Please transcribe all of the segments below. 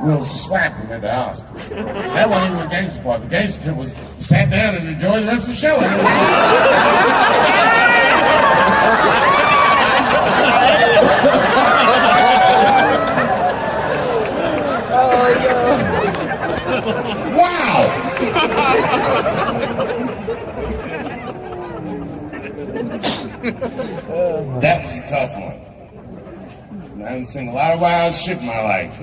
we'll slap him at the Oscars. That wasn't even the gangster part. The gangster trip was sat down and enjoyed the rest of the show. Wow! That was a tough one. I haven't seen a lot of wild shit in my life.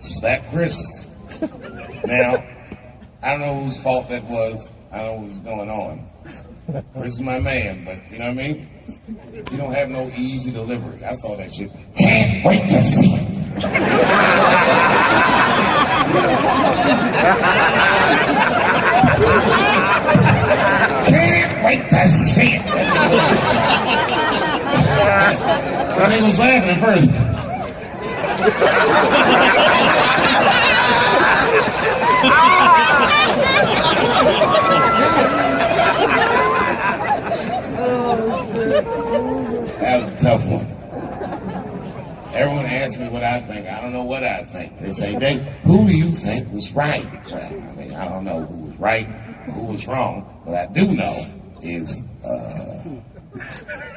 Slap Chris. Now, I don't know whose fault that was. I don't know what was going on. Chris is my man, but you know what I mean? You don't have no easy delivery. I saw that shit. Can't wait to see it. Can't wait to see it. The nigga was laughing at first. That was a tough one. Everyone asks me what I think. I don't know what I think. They say, Dave, who do you think was right? Well, I mean, I don't know who was right or who was wrong. What I do know is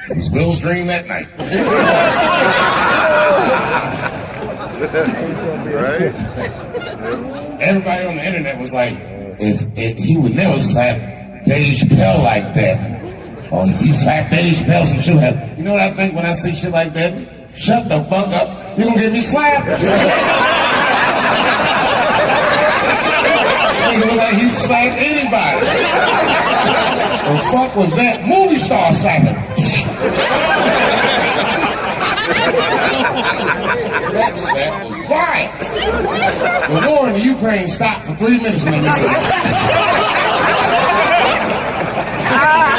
it was Will's dream that night. Right? Everybody on the internet was like, if he would never slap Dave Chappelle like that. Or if he slapped Dave Chappelle, some shit would happen. You know what I think when I see shit like that? Shut the fuck up. You gonna get me slapped? This nigga look like he slapped anybody. The fuck was that? Movie star slapping. That slap was wild. The war in the Ukraine stopped for 3 minutes when they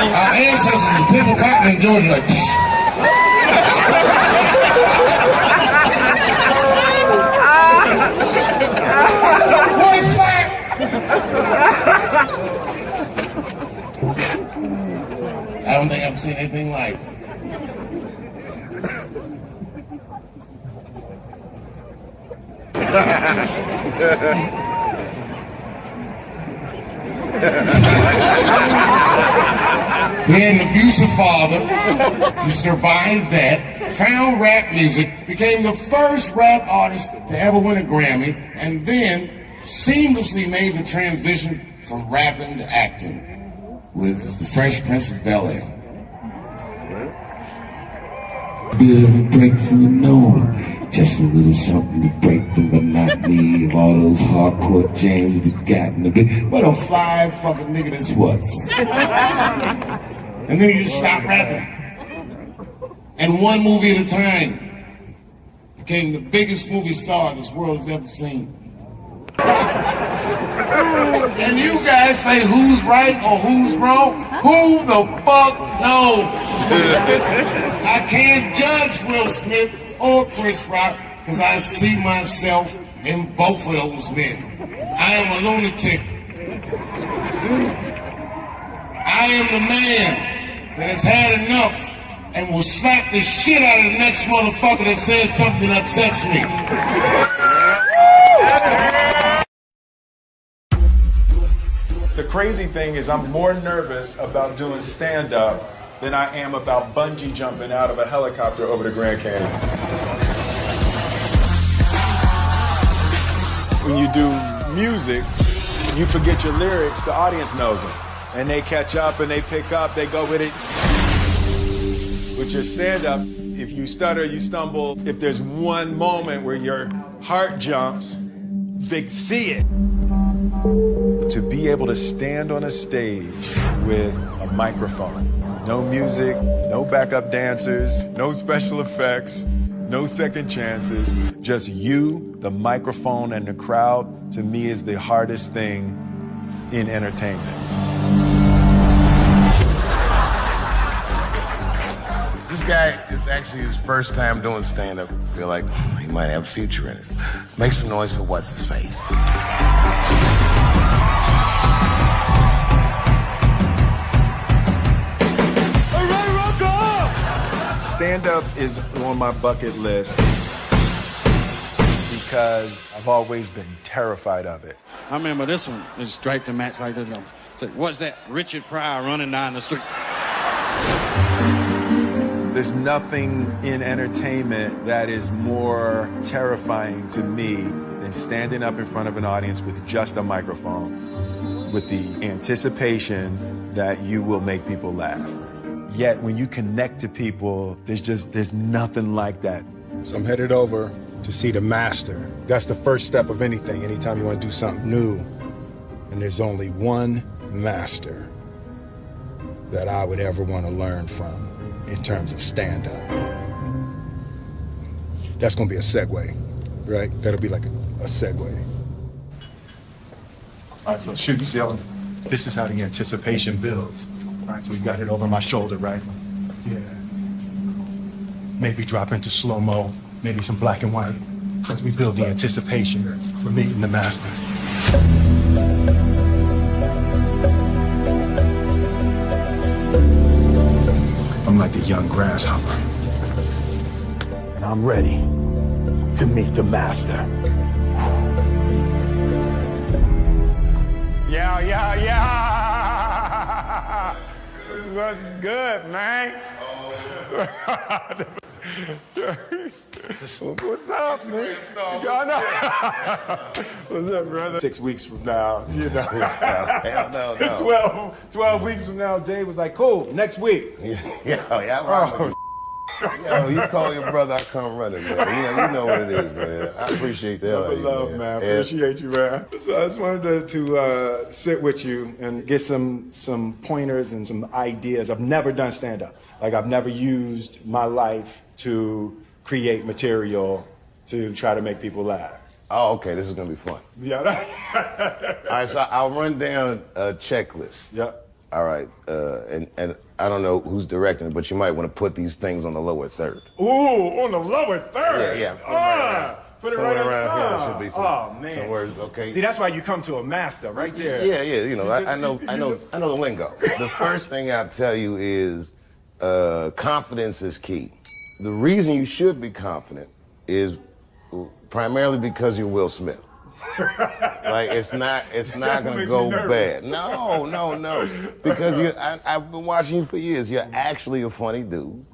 our ancestors were picking cotton in Georgia like boy slap! I don't think I've seen anything like it. He had an abusive father. He survived that, found rap music, became the first rap artist to ever win a Grammy, and then seamlessly made the transition from rapping to acting with The Fresh Prince of Bel-Air. Bit of a break from the norm, just a little something to break the monotony of all those hardcore jams that you got in the big. What a fly fucking nigga this was. And then you just stop rapping. And one movie at a time became the biggest movie star this world has ever seen. And you guys say who's right or who's wrong? Who the fuck knows? I can't judge Will Smith or Chris Rock because I see myself in both of those men. I am a lunatic. I am the man that has had enough and will slap the shit out of the next motherfucker that says something that upsets me. The crazy thing is I'm more nervous about doing stand-up than I am about bungee jumping out of a helicopter over the Grand Canyon. When you do music, you forget your lyrics, the audience knows them. And they catch up and they pick up, they go with it. With your stand-up, if you stutter, you stumble, if there's one moment where your heart jumps, they see it. To be able to stand on a stage with a microphone, no music, no backup dancers, no special effects, no second chances, just you, the microphone, and the crowd, to me is the hardest thing in entertainment. This guy is actually his first time doing stand-up. I feel like he might have a future in it. Make some noise for what's his face. Stand-up is on my bucket list because I've always been terrified of it. I remember this one. It straight to match like this. Say, what's that? Richard Pryor running down the street. There's nothing in entertainment that is more terrifying to me than standing up in front of an audience with just a microphone, with the anticipation that you will make people laugh. Yet when you connect to people, there's nothing like that. So I'm headed over to see the master. That's the first step of anything, anytime you want to do something new. And there's only one master that I would ever want to learn from in terms of stand-up. That's going to be a segue, right? That'll be like a segue. All right, so shoot, Dylan. This is how the anticipation builds. All right, so we got it over my shoulder, right? Yeah. Maybe drop into slow-mo, maybe some black and white, as we build the anticipation for meeting the master. I'm like the young grasshopper, and I'm ready to meet the master. Yeah. What's good, man? What's up, man? What's up, brother? 6 weeks from now, you know. Hell no. 12 weeks from now, Dave was like, cool, next week. Yo, you call your brother, I come running, man. You know what it is, man. I appreciate that. Love, man. Appreciate you, man. So I just wanted to sit with you and get some pointers and some ideas. I've never done stand-up. Like, I've never used my life to create material to try to make people laugh. Oh, okay, this is gonna be fun. Yeah. All right, so I'll run down a checklist. Yep. All right, and I don't know who's directing it, but you might want to put these things on the lower third. Ooh, on the lower third. Yeah. Put it somewhere right around here. There should be man. some words. Okay. See, that's why you come to a master, right there. Yeah. You know, I know the lingo. The first thing I'll tell you is confidence is key. The reason you should be confident is primarily because you're Will Smith. Like it's not gonna go bad. No. Because I've been watching you for years. You're actually a funny dude.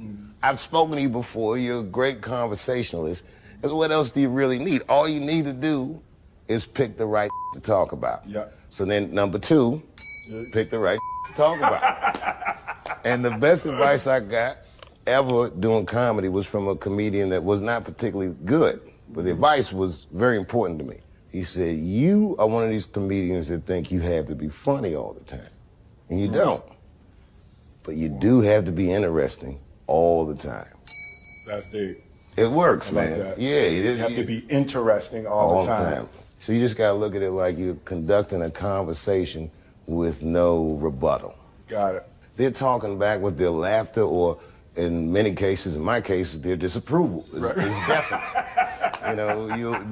I've spoken to you before. You're a great conversationalist. Because what else do you really need? All you need to do is pick the right to talk about. Yeah. So then number 2, pick the right to talk about. And the best advice I got ever doing comedy was from a comedian that was not particularly good, but the advice was very important to me. He said, you are one of these comedians that think you have to be funny all the time. And you don't. But you do have to be interesting all the time. That's deep. It works, I like man. that. Yeah, You have to be interesting all the time. So you just gotta look at it like you're conducting a conversation with no rebuttal. Got it. They're talking back with their laughter, or in many cases, in my case, their disapproval. It's definite. You know,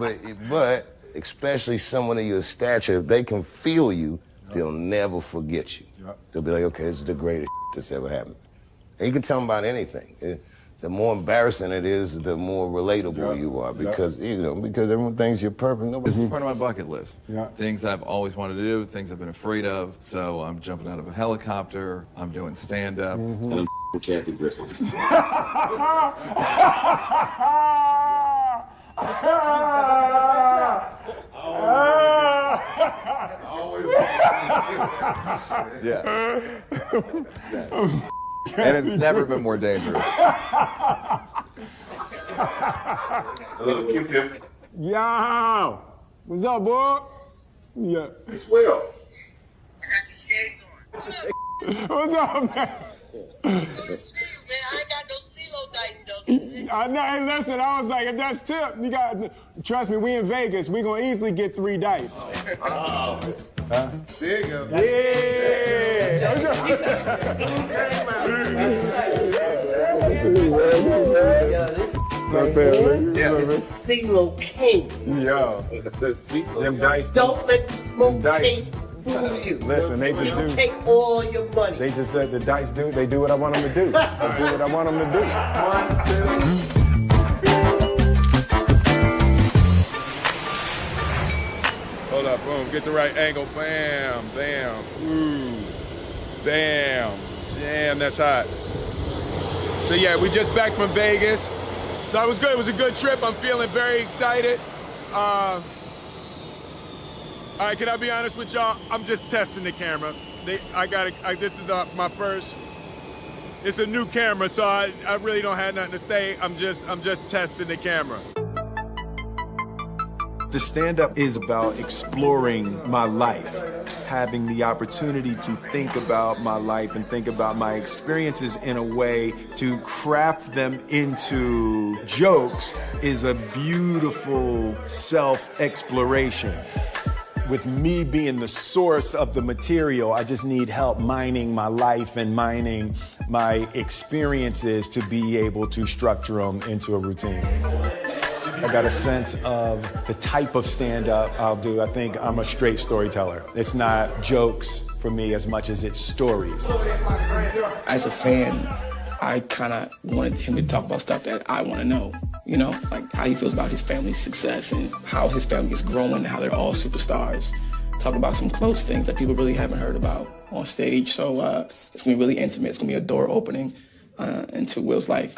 but especially someone of your stature, if they can feel you, they'll never forget you. They'll be like, okay, this is the greatest that's ever happened. And you can tell them about anything. The more embarrassing it is, the more relatable you are, because because everyone thinks you're perfect. This is part of my bucket list. Yeah. Things I've always wanted to do, things I've been afraid of. So I'm jumping out of a helicopter. I'm doing stand-up. And I'm Kathy Griffin. Yeah. And it's never been more dangerous. Little Q-tip. Yo! What's up, boy? Yeah. It's Will. I got your shades on. What's up, man? Shit, man, I ain't got no CeeLo dice, though. I know, hey, listen, I was like, if that's tip, you got, trust me, we in Vegas, we gonna easily get 3 dice. There you go. This is CeeLo King. Yo, them dice. Don't let the smoke Dice. chase fool you. Listen, they just do. Take all your money. They just the dice do. They do what I want them to do. They do what I want them to do. 1, 2. Hold up, boom, get the right angle, bam, bam, ooh, bam, damn, that's hot. So yeah, we just back from Vegas. So it was good, it was a good trip. I'm feeling very excited. All right, can I be honest with y'all? I'm just testing the camera. This is my first, it's a new camera, so I really don't have nothing to say. I'm just testing the camera. The stand-up is about exploring my life, having the opportunity to think about my life and think about my experiences in a way to craft them into jokes is a beautiful self-exploration. With me being the source of the material, I just need help mining my life and mining my experiences to be able to structure them into a routine. I got a sense of the type of stand-up I'll do. I think I'm a straight storyteller. It's not jokes for me as much as it's stories. As a fan, I kind of wanted him to talk about stuff that I want to know. You know, like how he feels about his family's success and how his family is growing and how they're all superstars. Talk about some close things that people really haven't heard about on stage. So it's gonna be really intimate. It's gonna be a door opening into Will's life.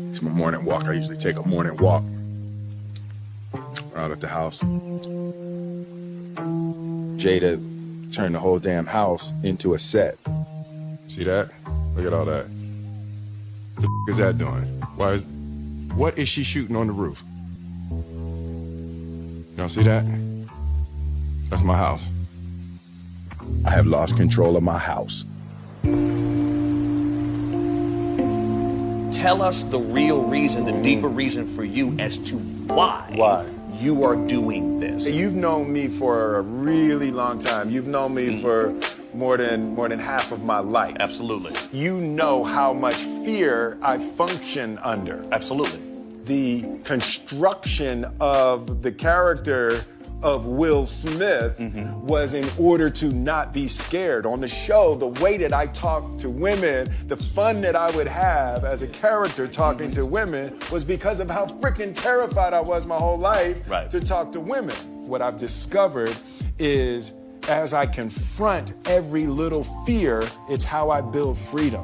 It's my morning walk. I usually take a morning walk out at the house. Jada turned the whole damn house into a set. See that? Look at all that. What the f is that doing? What is she shooting on the roof? Y'all see that? That's my house. I have lost control of my house. Tell us the real reason, the deeper reason for you as to why you are doing this. You've known me for a really long time. You've known me for more than half of my life. Absolutely. You know how much fear I function under. Absolutely. The construction of the character of Will Smith was in order to not be scared. On the show, the way that I talked to women, the fun that I would have as a character talking to women was because of how freaking terrified I was my whole life to talk to women. What I've discovered is as I confront every little fear, it's how I build freedom.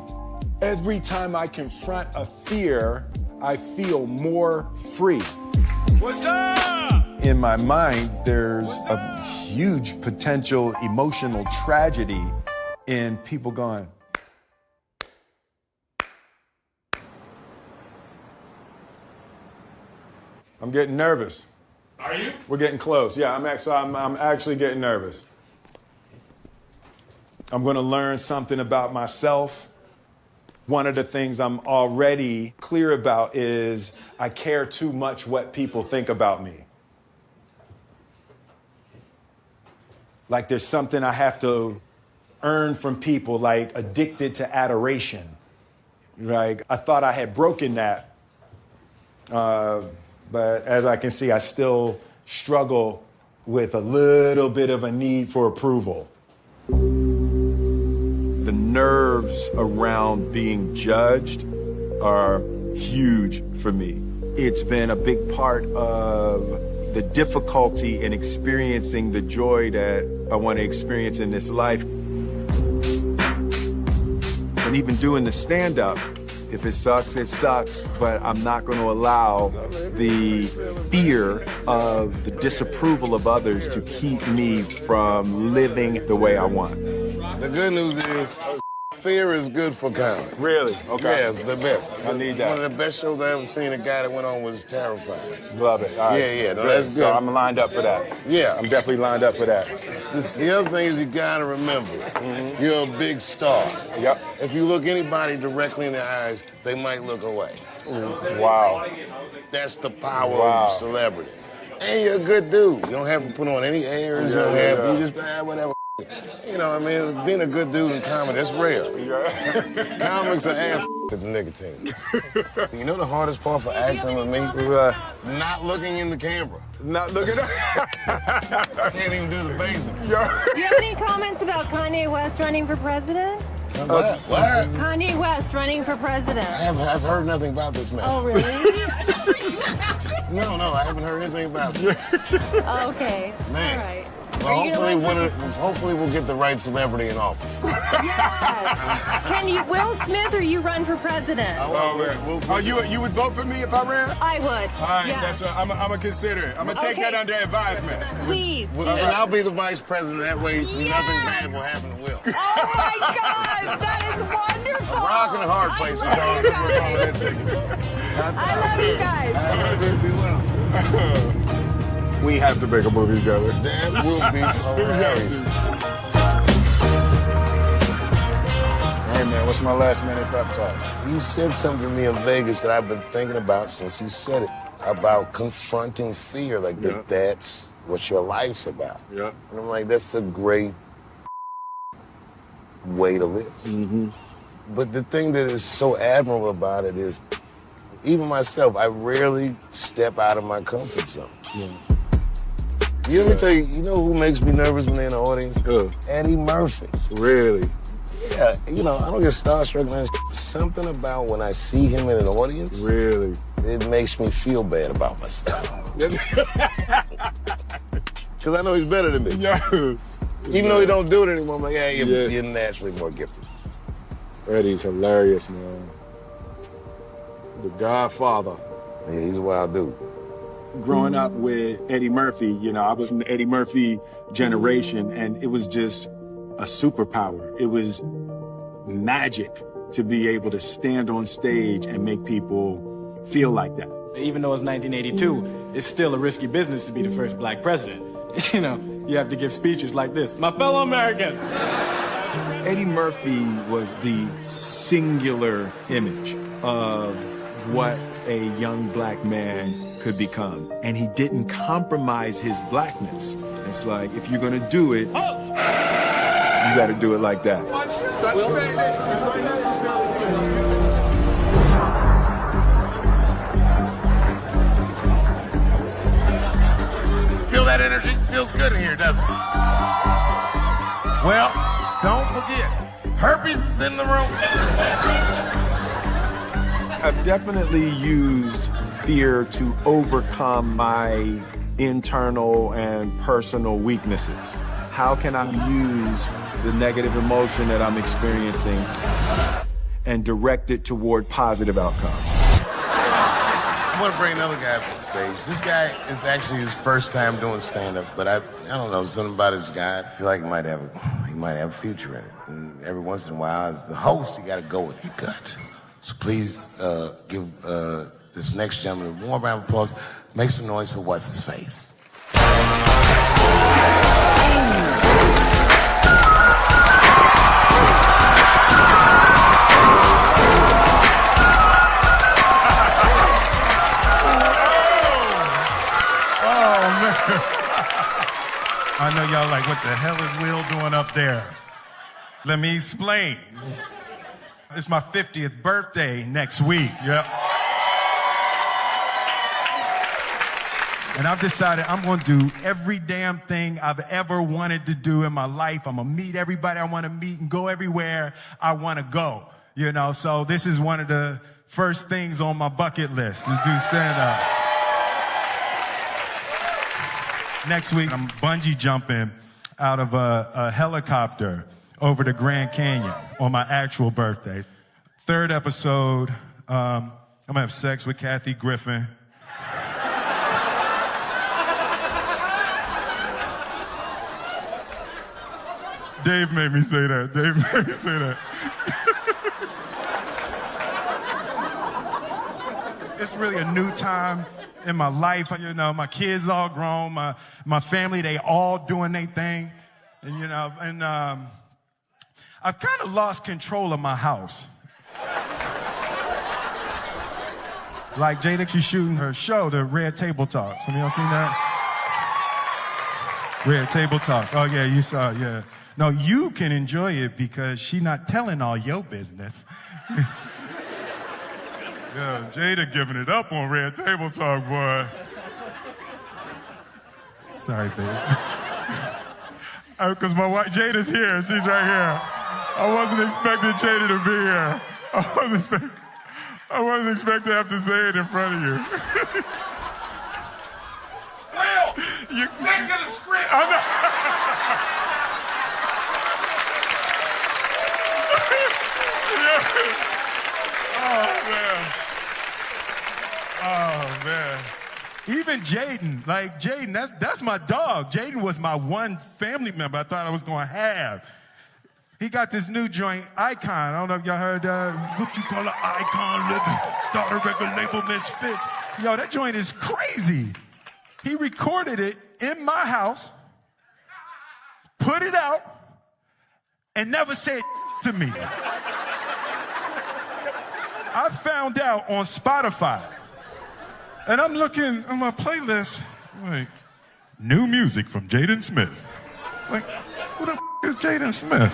Every time I confront a fear, I feel more free. What's up? In my mind, there's a huge potential emotional tragedy in people going, I'm getting nervous. Are you? We're getting close. Yeah, I'm actually getting nervous. I'm gonna learn something about myself. One of the things I'm already clear about is I care too much what people think about me. Like there's something I have to earn from people, like addicted to adoration. Right? I thought I had broken that, but as I can see, I still struggle with a little bit of a need for approval. The nerves around being judged are huge for me. It's been a big part of the difficulty in experiencing the joy that I want to experience in this life. And even doing the stand-up, if it sucks, but I'm not going to allow the fear of the disapproval of others to keep me from living the way I want. The good news is, fear is good for comedy. Really? Okay. Yeah, it's the best. I need that. One of the best shows I ever seen, a guy that went on was terrified. Love it. All right. Yeah, no, Good. that's good. So I'm lined up for that. Yeah. I'm definitely lined up for that. The other thing is you gotta remember, you're a big star. Yep. If you look anybody directly in the eyes, they might look away. Wow. That's the power of celebrity. And you're a good dude. You don't have to put on any airs. You just, whatever. You You know, I mean, being a good dude in comedy, that's rare. Yeah. Comics are ass to the nicotine. You know the hardest part for acting with me? Not looking in the camera. Not looking I can't even do the basics. Do you have any comments about Kanye West running for president? What? Kanye West running for president. I've heard nothing about this man. Oh, really? No, I haven't heard anything about this. Okay. Man. All right. Well, hopefully we'll get the right celebrity in office. Yes. Can you, Will Smith, or you run for president? You would vote for me if I ran? I would. All right, yeah. that's what I'm gonna consider it. I'm gonna take that under advisement. Please. And I'll be the vice president. That way, nothing bad will happen to Will. Oh my God, that is wonderful. A rock and a hard place. We're calling that ticket. I love you guys. I love you. Be well. We have to make a movie together. That will be hilarious. Hey man, what's my last minute pep talk? You said something to me in Vegas that I've been thinking about since you said it, about confronting fear, like that's what your life's about. Yeah. And I'm like, that's a great way to live. Mm-hmm. But the thing that is so admirable about it is, even myself, I rarely step out of my comfort zone. Yeah. Let me tell you, you know who makes me nervous when they're in the audience? Who? Eddie Murphy. Really? Yeah, I don't get starstruck. Something about when I see him in an audience. Really? It makes me feel bad about myself. Because I know he's better than me. Yeah. Even though he don't do it anymore, I'm like, you're naturally more gifted. Eddie's hilarious, man. The Godfather. Yeah, he's a wild dude. Growing up with Eddie Murphy, I was from the Eddie Murphy generation, and it was just a superpower. It was magic to be able to stand on stage and make people feel like that. Even though it's 1982, it's still a risky business to be the first black president. You have to give speeches like this. My fellow Americans. Eddie Murphy was the singular image of what a young black man could become. And he didn't compromise his blackness. It's like, if you're gonna do it, you gotta do it like that. Feel that energy? Feels good in here, doesn't it? Well, don't forget, herpes is in the room. I've definitely used fear to overcome my internal and personal weaknesses. How can I use the negative emotion that I'm experiencing and direct it toward positive outcomes? I want to bring another guy up to the stage. This guy is actually his first time doing stand-up, but I don't know, something about his guy. I feel like he might have a future in it. And every once in a while, as the host, you got to go with your gut. So please give this next gentleman a warm round of applause. Make some noise for what's his face. I know y'all like, what the hell is Will doing up there? Let me explain. It's my 50th birthday next week, yep. And I've decided I'm gonna do every damn thing I've ever wanted to do in my life. I'm gonna meet everybody I wanna meet and go everywhere I wanna go, So this is one of the first things on my bucket list, to do stand-up. Next week, I'm bungee jumping out of a helicopter over the Grand Canyon on my actual birthday. Third episode, I'm gonna have sex with Kathy Griffin. Dave made me say that. It's really a new time in my life. My kids all grown, my family, they all doing their thing. And I've kind of lost control of my house. Like Jada, she's shooting her show, the Red Table Talk. Some of y'all seen that? Red Table Talk. Oh yeah, you saw it, yeah. No, you can enjoy it because she not telling all your business. Yeah, Jada giving it up on Red Table Talk, boy. Sorry, babe. Because my wife, Jada's here. She's right here. I wasn't expecting Jada to be here. I wasn't expecting to have to say it in front of you. Will, you think of the script. I know. Oh, man. Even Jaden, like Jaden, that's my dog. Jaden was my one family member I thought I was going to have. He got this new joint, Icon. I don't know if y'all heard what you call an Icon living. Start a record label, Misfits. Yo, that joint is crazy. He recorded it in my house, put it out, and never said to me. I found out on Spotify. And I'm looking on my playlist, like, new music from Jaden Smith. Like, who the is Jaden Smith?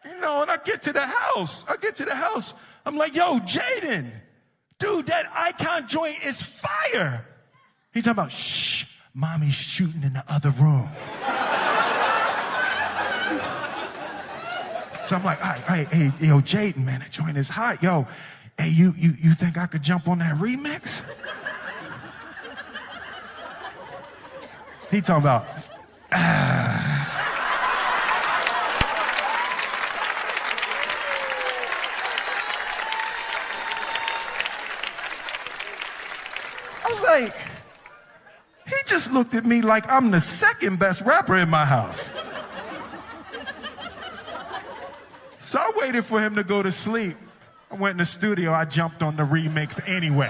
You know, and I get to the house. I'm like, yo, Jaden, dude, that Icon joint is fire. He's talking about, shh, mommy's shooting in the other room. So I'm like, hey, yo, Jaden, man, that joint is hot. Yo, hey, you think I could jump on that remix? He talking about, I was like, he just looked at me like I'm the second best rapper in my house. So I waited for him to go to sleep. I went in the studio, I jumped on the remix anyway.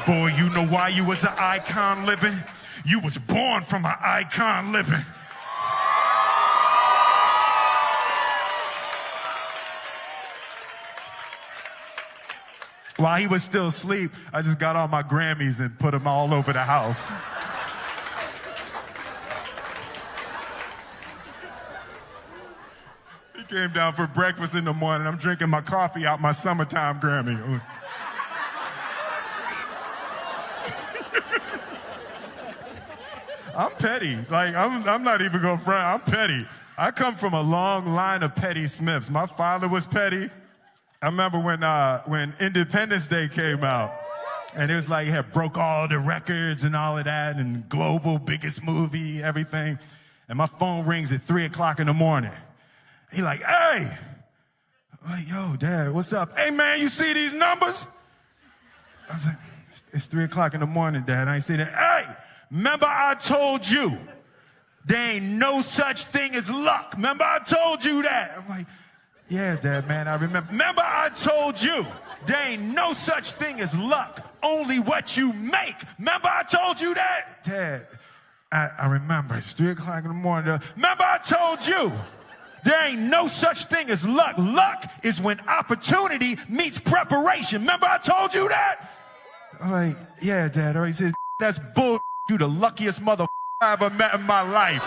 Boy, you know why you was an icon living? You was born from an icon living. While he was still asleep, I just got all my Grammys and put them all over the house. Came down for breakfast in the morning. I'm drinking my coffee out my summertime Grammy. I'm petty. Like, I'm not even going to front. I'm petty. I come from a long line of petty Smiths. My father was petty. I remember when Independence Day came out, and it was like, it had broke all the records and all of that, and global, biggest movie, everything. And my phone rings at 3 o'clock in the morning. He like, hey. I'm like, yo, Dad, what's up? Hey, man, you see these numbers? I was like, it's 3 o'clock in the morning, Dad. I ain't see that. Hey, remember I told you there ain't no such thing as luck. Remember I told you that? I'm like, yeah, Dad, man, I remember. Remember I told you there ain't no such thing as luck, only what you make. Remember I told you that? Dad, I remember. It's 3 o'clock in the morning. Remember I told you there ain't no such thing as luck. Luck is when opportunity meets preparation. Remember I told you that? I'm like, yeah, Dad. Or he said, that's bull. You the luckiest mother I ever met in my life.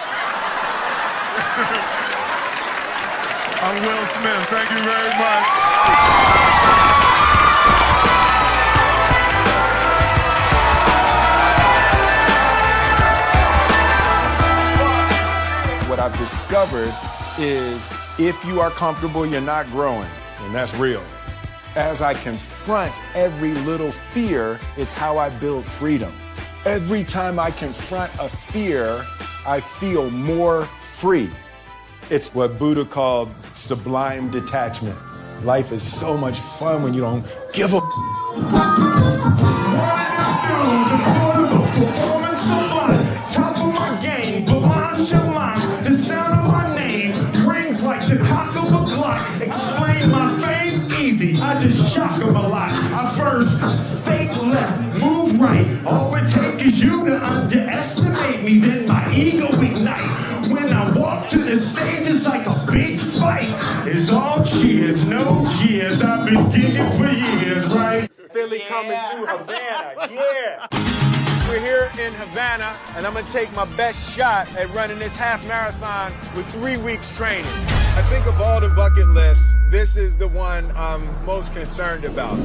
I'm Will Smith. Thank you very much. What I've discovered is if you are comfortable, you're not growing, and that's real. As I confront every little fear, it's how I build freedom. Every time I confront a fear, I feel more free. It's what Buddha called sublime detachment. Life is so much fun when you don't give a performance so fun, top of my game, Balan Shalan, the sound of my name rings like the cock of a clock. Explain my fame easy, I just shock them a lot. I first fake left, move right. All it takes is you to underestimate me, then my ego ignite. When I walk to the stage, it's like a big fight. It's all cheers, no cheers. I've been gigging for years, right? Feel finally coming to Havana. Yeah. We're here in Havana, and I'm gonna take my best shot at running this half marathon with 3 weeks training. I think of all the bucket lists, this is the one I'm most concerned about.